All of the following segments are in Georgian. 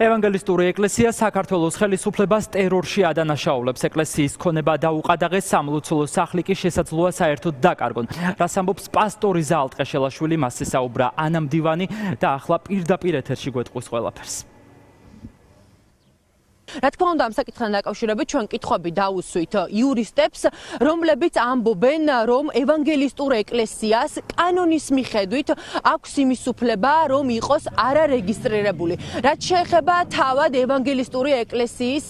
ევანგელისტური ეკლესია საქართველოს ხელისუფლებას ტერორში ადანაშაულებს. ეკლესიის ქონება დაუყადაღეს, სამლოცველო სახლი კი შესაძლოა საერთოდ დაკარგონ. რას ამბობს პასტორი ზაალ ტყეშელაშვილი, მასზე საუბრა ანა მდივანი და ახლა პირდაპირ ეთერში გვეტყვის ყველაფერს. რა თქმა უნდა, ამ საკითხთან დაკავშირებით ჩვენ კითხვები დავუსვით იურისტებს, რომლებიც ამბობენ, რომ ევანგელისტურ ეკლესიას კანონის მიხედვით აქვს იმის უფლება, რომ იყოს არარეგისტრირებული. რაც შეეხება თავად ევანგელისტური ეკლესიის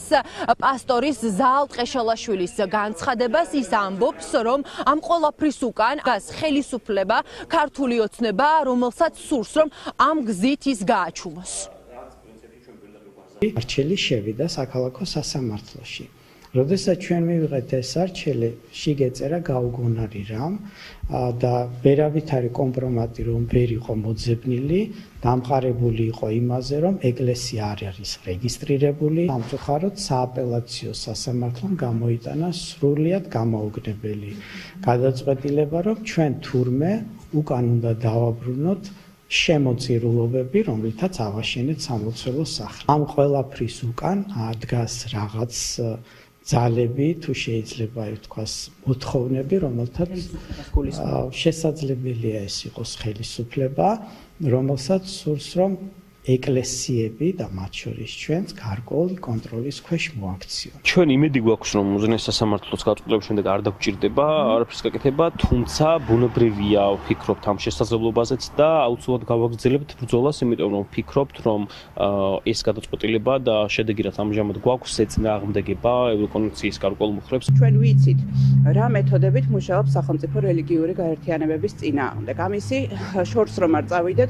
პასტორის ზაალ ტყეშელაშვილის განცხადებას, ის ამბობს, რომ ამ ყველაფრის უკან დგას ხელისუფლება, ქართული ოცნება, რომელსაც სურს, რომ ამ გზით ის გააჩუმოს. არჩელი შევიდა საქალაქო სასამართლოში. როდესაც ჩვენ მივიღეთ ეს არჩელი, შიგეწერა გაუგონარი რამ და ვერავით არის კომპრომატი, რომ ვერ იყო მოძებნილი, დამყარებული იყო იმაზე, რომ ეკლესია არ არის რეგისტრირებული. სამწუხაროდ სააპელაციო სასამართლომ გამოიტანა სრულიად გამოუგნებელი გადაწყვეტილება, რომ ჩვენ თურმე უკან უნდა დავაბრუნოთ შემოწირულობები, რომლითაც ავაშენეთ სამლოცველო სახლი. ამ ყველაფრის უკან დგას რაღაც ძალები, თუ შეიძლება ითქვას, მოთხოვნები, რომელთაც შესაძლებელია ეს იყოს ხელისუფლება, რომელსაც სურს, რომ ეკლესიები და მათ შორის ჩვენც გარკვეული კონტროლის ქვეშ მოაქციონ. ჩვენ იმედი გვაქვს, რომ უზენაეს სასამართლოს გადაწყვეტილების შემდეგ არ დაგვჭირდება არაფრის გაკეთება, თუმცა ბუნებრივია ვფიქრობთ ამ შესაძლებლობაზეც და აუცილებლად გავაგრძელებთ ბრძოლას, იმიტომ რომ ვფიქრობთ, რომ ეს გადაწყვეტილება და შედეგი რაც ამჟამად გვაქვს, ეწინააღმდეგება ევროკონვენციის გარკვეულ მუხლებს. ჩვენ ვიცით, რა მეთოდებით მუშაობს სახელმწიფო რელიგიური გაერთიანებების წინააღმდეგ. ამისი შორს რომ არ წავიდეთ,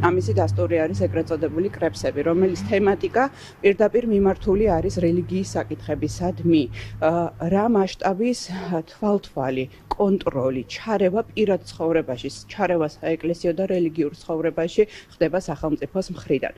ამისი დასტური არის ეგრეთ წოდებული კრებსები, რომელიც თემატიკა პირდაპირ მიმართული არის რელიგიის საკითხებისადმი. რა მასშტაბის თვალთვალი, კონტროლი, ჩარევა პირად ცხოვრებაში, ჩარევა საეკლესიო და რელიგიურ ცხოვრებაში ხდება სახელმწიფოს მხრიდან.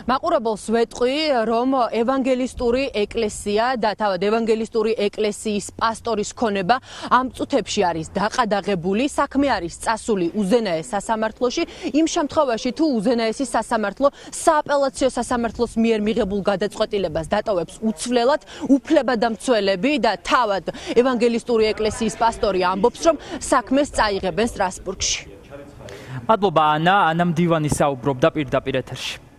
მაყურებელს ვეტყვი, რომ ევანგელისტური ეკლესია და თავად ევანგელისტური ეკლესიის პასტორის ქონება ამ წუთებში არის დაყადაღებული, საქმე არის წასული უზენაეს სასამართლოში. იმ შემთხვევაში, თუ უზენაესი სასამართლო სააპელაციო სასამართლოს მიერ მიღებულ გადაწყვეტილებას დატოვებს უცვლელად, უფლებადამცველები და თავად ევანგელისტური ეკლესიის პასტორი ამბობს, რომ საქმეს წაიღებენ სტრასბურგში. მადლობა ანა მდივანი საუბრობდა პირდაპირ ეთერში.